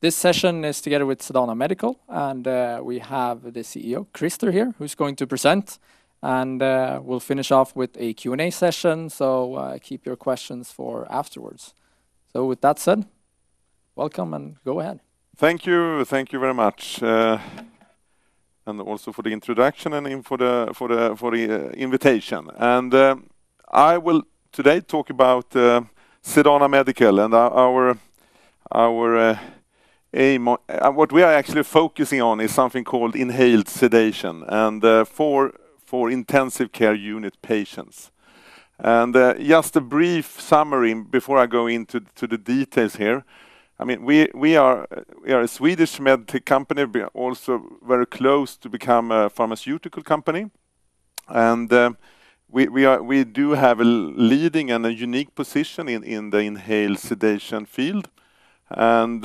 This session is together with Sedana Medical, and we have the CEO, Christer, here, who's going to present. And we'll finish off with a Q&A session, so keep your questions for afterwards. So with that said, welcome and go ahead. Thank you very much. And also for the introduction and for the invitation. And I will today talk about Sedana Medical and our aim. What we are actually focusing on is something called inhaled sedation, and for intensive care unit patients. And just a brief summary before I go into the details here. I mean, we are a Swedish medtech company, but also very close to become a pharmaceutical company. And we do have a leading and a unique position in the inhaled sedation field. And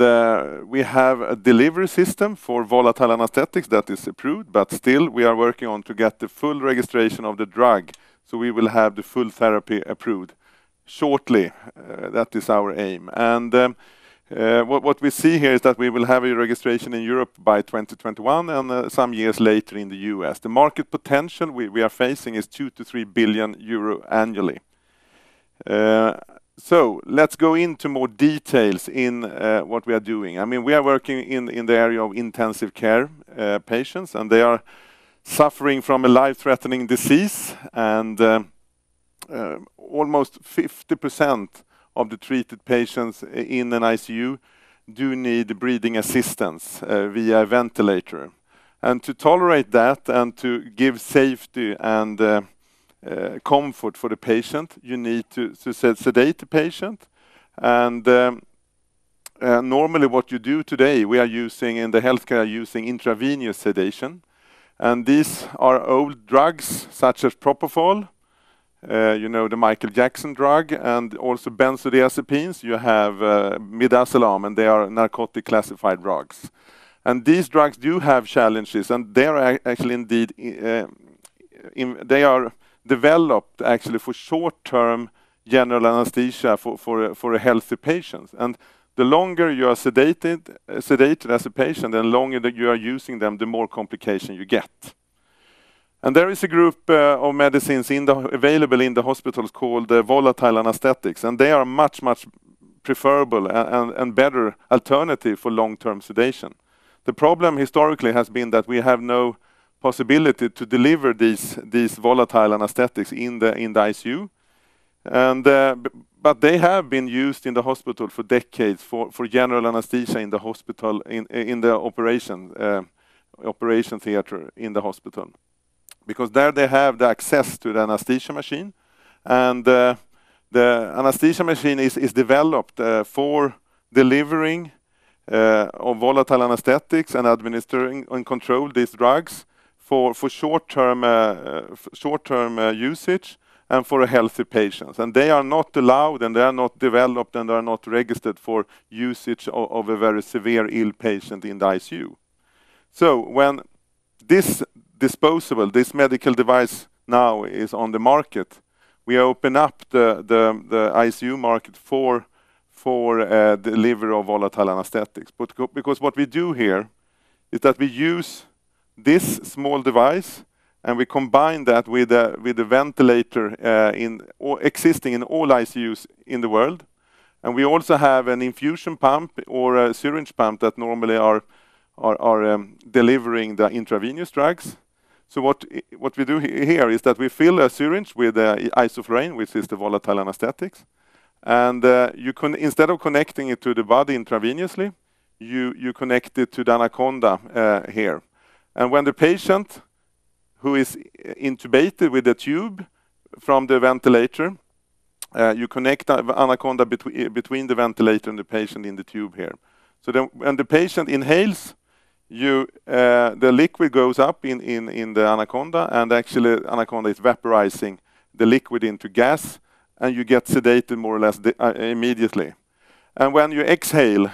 we have a delivery system for volatile anesthetics that is approved, but still we are working on to get the full registration of the drug. So we will have the full therapy approved shortly. That is our aim. And what we see here is that we will have a registration in Europe by 2021 and some years later in the US. The market potential we are facing is 2 to 3 billion euro annually. So let's go into more details in what we are doing. I mean, we are working in the area of intensive care patients, and they are suffering from a life-threatening disease, and almost 50% of the treated patients in an ICU do need breathing assistance via ventilator. And to tolerate that and to give safety and comfort for the patient, you need to sedate the patient. And normally what you do today, we are using in the healthcare, using intravenous sedation. And these are old drugs such as propofol, the Michael Jackson drug, and also benzodiazepines. You have midazolam, and they are narcotic classified drugs. And these drugs do have challenges, and they are actually indeed, they are developed actually for short-term general anesthesia for a healthy patient. And the longer you are sedated as a patient, the longer that you are using them, the more complication you get. And there is a group of medicines available in the hospitals called volatile anesthetics, and they are much preferable and better alternative for long-term sedation. The problem historically has been that we have no possibility to deliver these volatile anesthetics in the ICU, and but they have been used in the hospital for decades for general anesthesia in the hospital in the operation theater in the hospital. Because there they have the access to the anesthesia machine, and the anesthesia machine is developed for delivering of volatile anesthetics and administering and control these drugs for short-term usage and for a healthy patients. And they are not allowed, and they are not developed, and they are not registered for usage of a very severe ill patient in the ICU. So when this medical device now is on the market, we open up the ICU market for delivery of volatile anesthetics. But because what we do here is that we use this small device and we combine that with a ventilator existing in all ICUs in the world. And we also have an infusion pump or a syringe pump that normally are delivering the intravenous drugs. So what we do here is that we fill a syringe with isoflurane, which is the volatile anesthetics, and instead of connecting it to the body intravenously, you connect it to the anaconda here. And when the patient who is intubated with a tube from the ventilator, you connect the anaconda between the ventilator and the patient in the tube here. So then when the patient inhales, the liquid goes up in the anaconda, and actually anaconda is vaporizing the liquid into gas, and you get sedated more or less immediately. And when you exhale,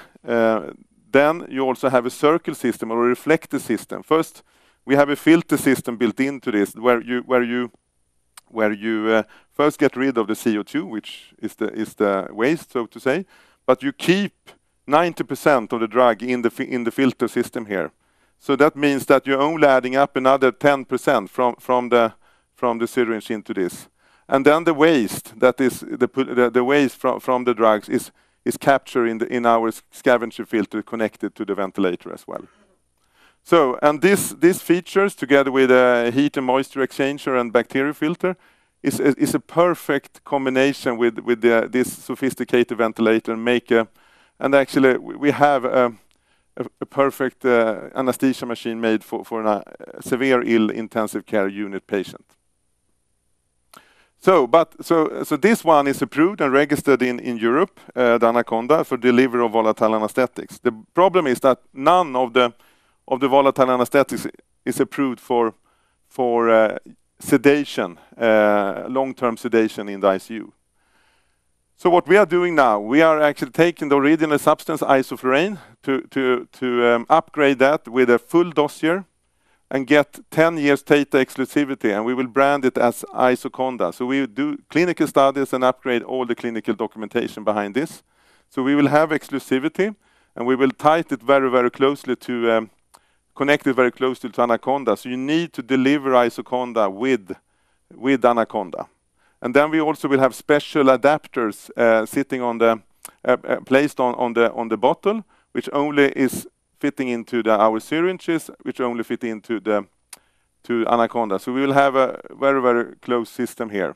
then you also have a circle system or a reflector system. First, we have a filter system built into this, where you first get rid of the CO2, which is the waste, so to say, but you keep 90% of the drug in the filter system here. So that means that you're only adding up another 10% from the syringe into this. And then the waste, that is the waste from the drugs is captured in our scavenger filter connected to the ventilator as well. So, and these features, together with a heat and moisture exchanger and bacteria filter, is a perfect combination with this sophisticated ventilator and actually we have a perfect anesthesia machine made for a severe ill intensive care unit patient. So this one is approved and registered in Europe, the Anaconda, for delivery of volatile anesthetics. The problem is that none of the volatile anesthetics is approved for sedation, long-term sedation in the ICU. So what we are doing now, we are actually taking the original substance isoflurane to upgrade that with a full dossier and get 10 years data exclusivity, and we will brand it as Isoconda. So we do clinical studies and upgrade all the clinical documentation behind this. So we will have exclusivity, and we will tie it very, very closely to, connect it very closely to Anaconda. So you need to deliver Isoconda with Anaconda. And then we also will have special adapters sitting on the, placed on the bottle, which only is fitting into our syringes, which only fit into to Anaconda. So we will have a very, very close system here.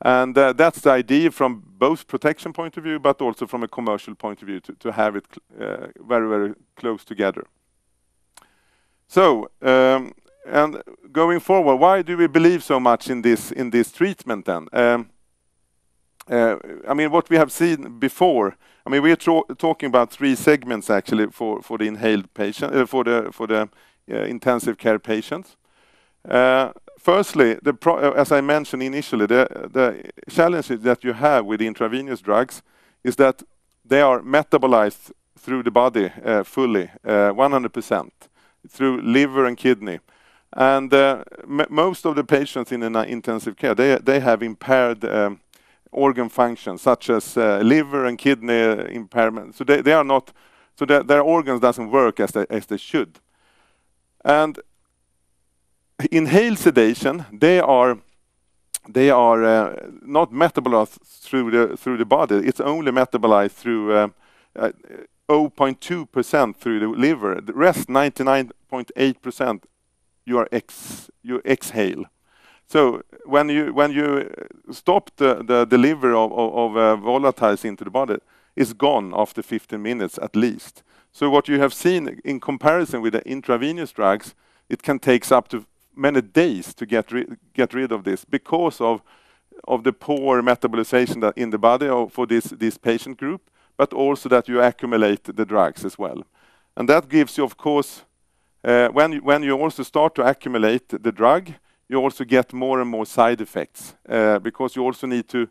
And that's the idea from both protection point of view, but also from a commercial point of view, to have it very, very close together. So, and going forward, why do we believe so much in this treatment then? I mean, what we have seen before, I mean, we are talking about 3 segments actually for the inhaled patient, for the intensive care patients. Firstly, as I mentioned initially, the challenges that you have with intravenous drugs is that they are metabolized through the body fully, 100%, through liver and kidney. And most of the patients in intensive care, they have impaired organ functions, such as liver and kidney impairment. So they are not, so their organs doesn't work as they should. And inhaled sedation, they are not metabolized through the body. It's only metabolized through 0.2% through the liver. The rest, 99.8%, you exhale. So when you stop the delivery of volatiles into the body, it's gone after 15 minutes at least. So what you have seen in comparison with the intravenous drugs, it can take up to many days to get rid of this because of the poor metabolization in the body for this patient group, but also that you accumulate the drugs as well. And that gives you, of course, when you also start to accumulate the drug, you also get more and more side effects because you also need to,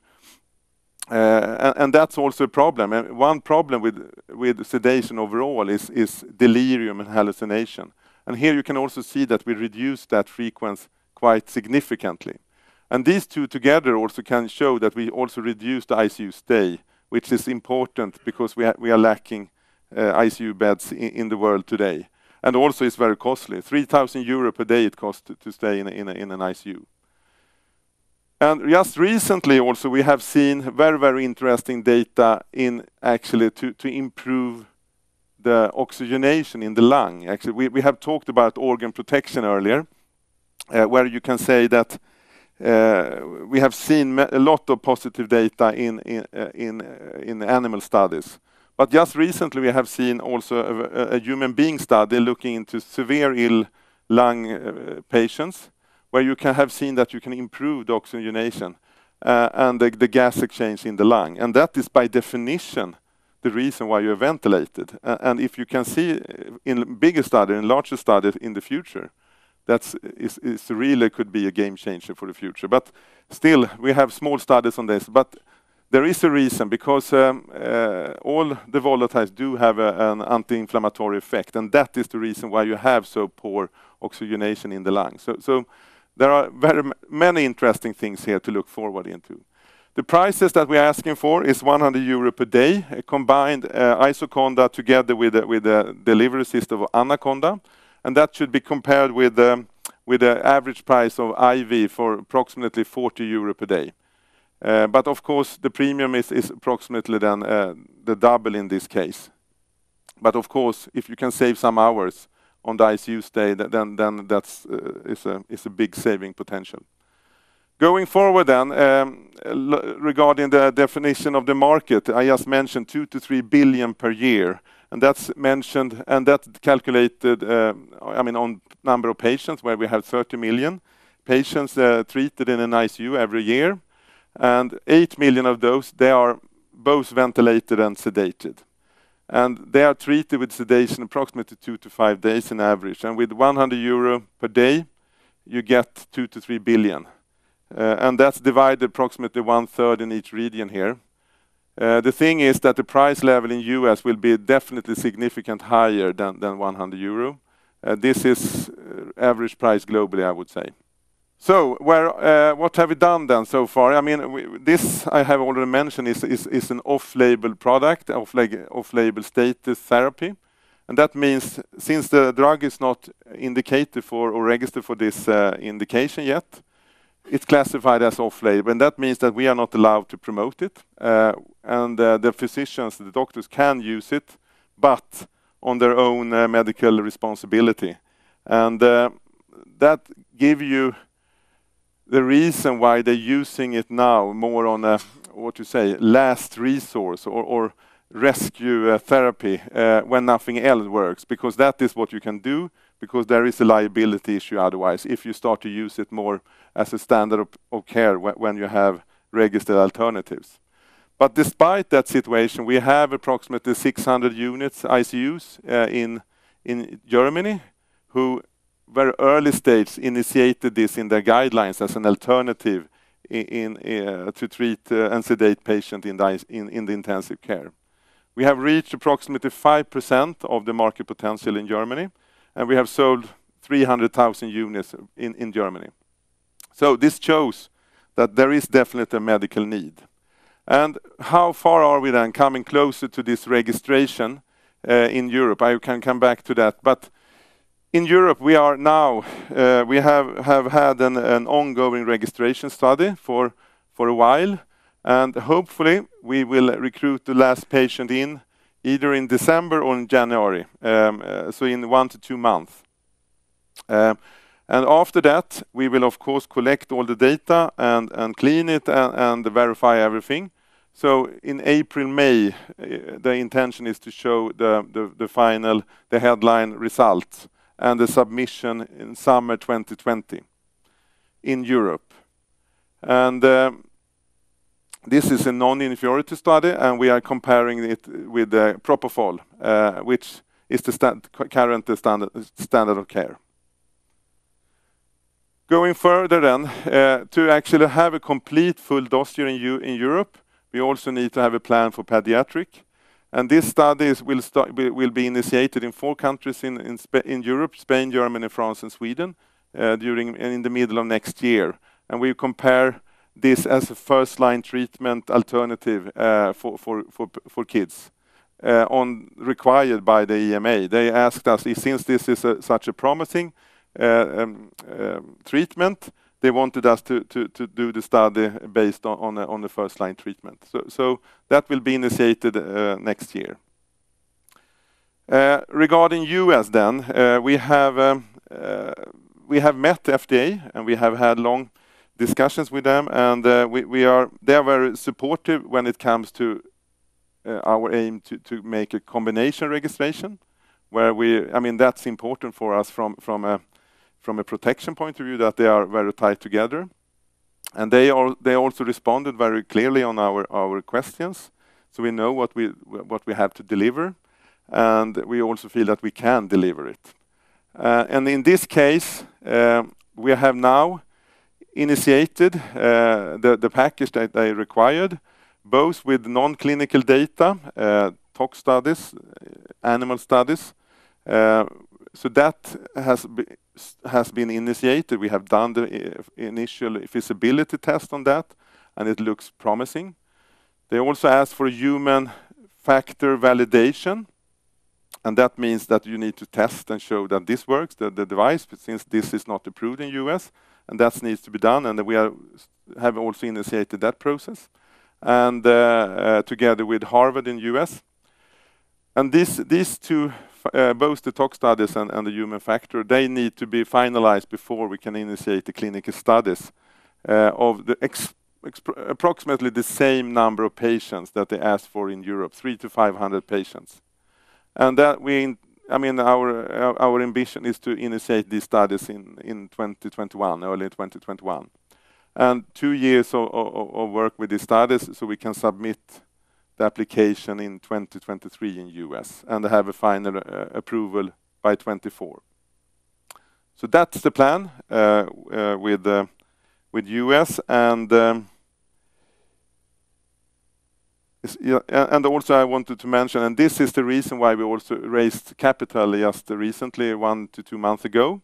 and that's also a problem. And one problem with sedation overall is delirium and hallucination. And here you can also see that we reduce that frequency quite significantly. And these two together also can show that we also reduce the ICU stay, which is important because we are lacking ICU beds in the world today. And also it's very costly. 3,000 euro per day it costs to stay in an ICU. And just recently also we have seen very, very interesting data in actually to improve the oxygenation in the lung. Actually, we have talked about organ protection earlier, where you can say that we have seen a lot of positive data in animal studies. But just recently we have seen also a human being study looking into severe ill lung patients, where you can have seen that you can improve the oxygenation and the gas exchange in the lung. And that is by definition the reason why you're ventilated. And if you can see in bigger study, in larger studies in the future, that really could be a game changer for the future. But still, we have small studies on this. But there is a reason, because all the volatiles do have an anti-inflammatory effect, and that is the reason why you have so poor oxygenation in the lungs. So there are very many interesting things here to look forward into. The prices that we're asking for is 100 euro per day, a combined IsoConDa together with the delivery system of Anaconda, and that should be compared with the average price of IV for approximately 40 euro per day. But of course, the premium is approximately then the double in this case. But of course, if you can save some hours on the ICU stay, then that's is a big saving potential. Going forward then, regarding the definition of the market, I just mentioned 2 to 3 billion per year, and that's mentioned, and that calculated, I mean, on number of patients, where we have 30 million patients treated in an ICU every year, and 8 million of those, they are both ventilated and sedated. And they are treated with sedation approximately 2 to 5 days in average, and with 100 euro per day, you get 2 to 3 billion. And that's divided approximately 1/3 in each region here. The thing is that the price level in US will be definitely significant higher than 100 euro. This is average price globally, I would say. So, what have we done then so far? I mean, this I have already mentioned is an off-label product, off-label status therapy. And that means since the drug is not indicated for or registered for this indication yet, it's classified as off-label, and that means that we are not allowed to promote it. And the physicians, the doctors can use it, but on their own medical responsibility. And that give you the reason why they're using it now more on a, what you say, last resource or rescue therapy when nothing else works, because that is what you can do, because there is a liability issue otherwise if you start to use it more as a standard of care when you have registered alternatives. But despite that situation, we have approximately 600 units ICUs in Germany who very early stage initiated this in their guidelines as an alternative to treat and sedate patients in the intensive care. We have reached approximately 5% of the market potential in Germany, and we have sold 300,000 units in Germany. So this shows that there is definitely a medical need. And how far are we then coming closer to this registration in Europe? I can come back to that. But in Europe, we are now, we have had an ongoing registration study for a while, and hopefully we will recruit the last patient in either in December or in January, so in 1 to 2 months. And after that, we will of course collect all the data and clean it and verify everything. So in April, May, the intention is to show the final, the headline results and the submission in summer 2020 in Europe. And this is a non-inferiority study, and we are comparing it with the propofol, which is the current standard of care. Going further then, to actually have a complete full dossier in Europe, we also need to have a plan for pediatric. And this study will be initiated in 4 countries in Europe: Spain, Germany, France, and Sweden, in the middle of next year. And we compare this as a first-line treatment alternative for kids, required by the EMA. They asked us, since this is such a promising treatment, they wanted us to do the study based on the first-line treatment. So that will be initiated next year. Regarding US then, we have met FDA, and we have had long discussions with them, and they are very supportive when it comes to our aim to make a combination registration, where I mean, that's important for us from a protection point of view, that they are very tied together. And they also responded very clearly on our questions, so we know what we have to deliver, and we also feel that we can deliver it. And in this case, we have now initiated the package that they required, both with non-clinical data, tox studies, animal studies. So that has been initiated. We have done the initial feasibility test on that, and it looks promising. They also asked for a human factor validation, and that means that you need to test and show that this works, the device, but since this is not approved in US, and that needs to be done, and we have also initiated that process, and together with Harvard in US. And these two, both the tox studies and the human factor, they need to be finalized before we can initiate the clinical studies of the approximately the same number of patients that they asked for in Europe, 300 to 500 patients. And that our ambition is to initiate these studies in 2021, early 2021. And 2 years of work with these studies, so we can submit the application in 2023 in US and have a final approval by 24. So that's the plan with US, and also I wanted to mention, and this is the reason why we also raised capital just recently, 1 to 2 months ago,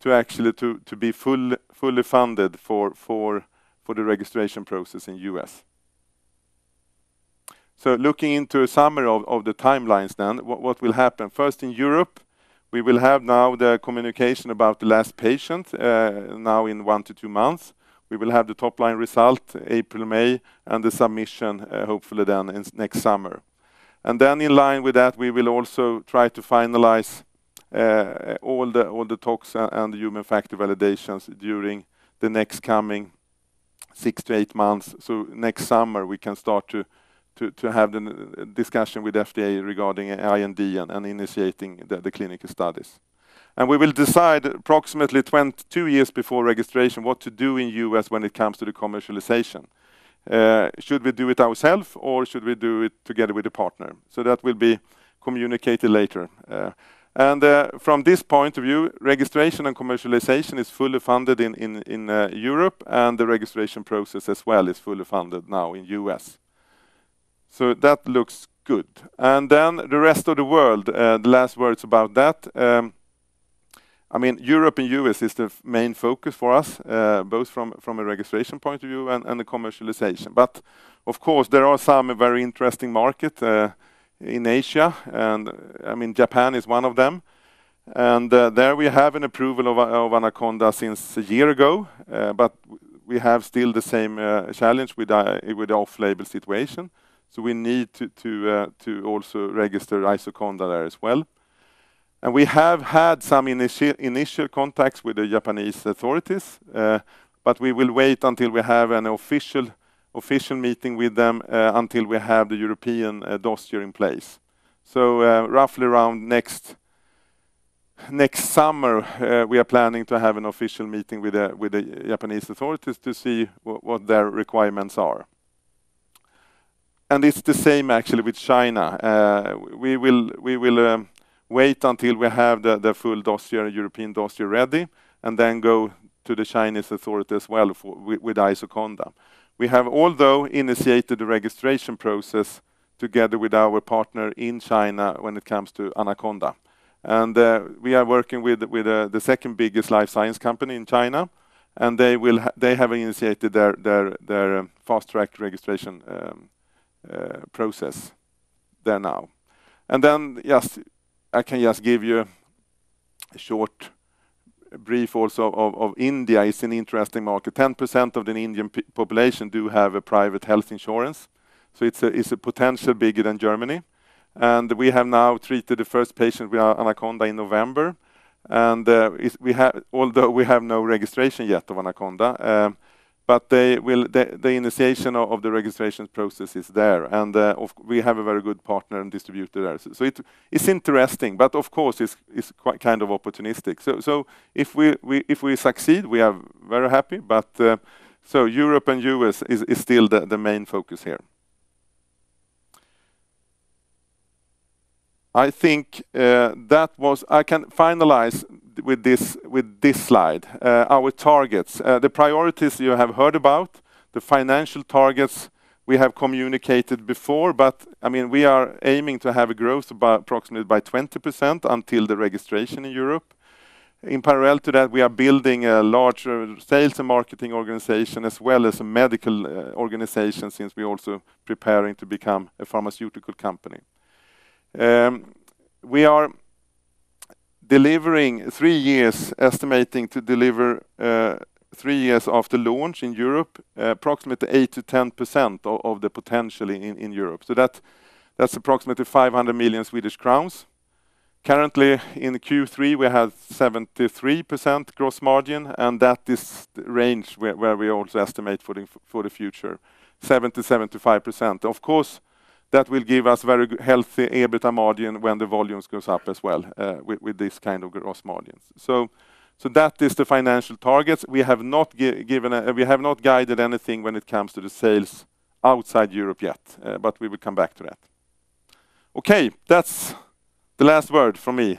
to actually to be fully funded for the registration process in US. So looking into a summary of the timelines then, what will happen? First in Europe, we will have now the communication about the last patient now in 1 to 2 months. We will have the top line result April, May, and the submission hopefully then in next summer. And then in line with that, we will also try to finalize all the tox and the human factor validations during the next coming 6 to 8 months. So next summer we can start to have the discussion with FDA regarding IND and initiating the clinical studies. And we will decide approximately 2 years before registration what to do in US when it comes to the commercialization. Should we do it ourselves or should we do it together with a partner? So that will be communicated later. From this point of view, registration and commercialization is fully funded in Europe, and the registration process as well is fully funded now in US. So that looks good. And then the rest of the world, the last words about that. Europe and US is the main focus for us, both from a registration point of view and the commercialization. But of course, there are some very interesting markets in Asia, and Japan is one of them. And there we have an approval of Anaconda since a year ago, but we have still the same challenge with the off-label situation. So we need to also register Isoconda there as well. And we have had some initial contacts with the Japanese authorities, but we will wait until we have an official meeting with them until we have the European dossier in place. So roughly around next summer, we are planning to have an official meeting with the Japanese authorities to see what their requirements are. And it's the same actually with China. We will wait until we have the full dossier, European dossier ready, and then go to the Chinese authority as well with Isoconda. We have, although initiated the registration process together with our partner in China when it comes to Anaconda. And we are working with the second biggest life science company in China, and they have initiated their fast-track registration process there now. And then I can just give you a short brief also of India. It's an interesting market. 10% of the Indian population do have a private health insurance. So it's a potential bigger than Germany. And we have now treated the first patient with Anaconda in November. And although we have no registration yet of Anaconda, but the initiation of the registration process is there, and we have a very good partner and distributor there. So it's interesting, but of course it's quite kind of opportunistic. So if we succeed, we are very happy. But so Europe and US is still the main focus here. I think I can finalize with this slide. Our targets, the priorities you have heard about, the financial targets we have communicated before, but we are aiming to have a growth approximately by 20% until the registration in Europe. In parallel to that, we are building a larger sales and marketing organization as well as a medical organization, since we're also preparing to become a pharmaceutical company. We are delivering 3 years, estimating to deliver 3 years after launch in Europe, approximately 8 to 10% of the potential in Europe. So that's approximately 500 million Swedish crowns. Currently, in Q3, we have 73% gross margin, and that is the range where we also estimate for the future, 70-75%. Of course, that will give us very healthy EBITDA margin when the volumes goes up as well, with this kind of gross margins. So that is the financial targets. We have not guided anything when it comes to the sales outside Europe yet, but we will come back to that. Okay, that's the last word from me.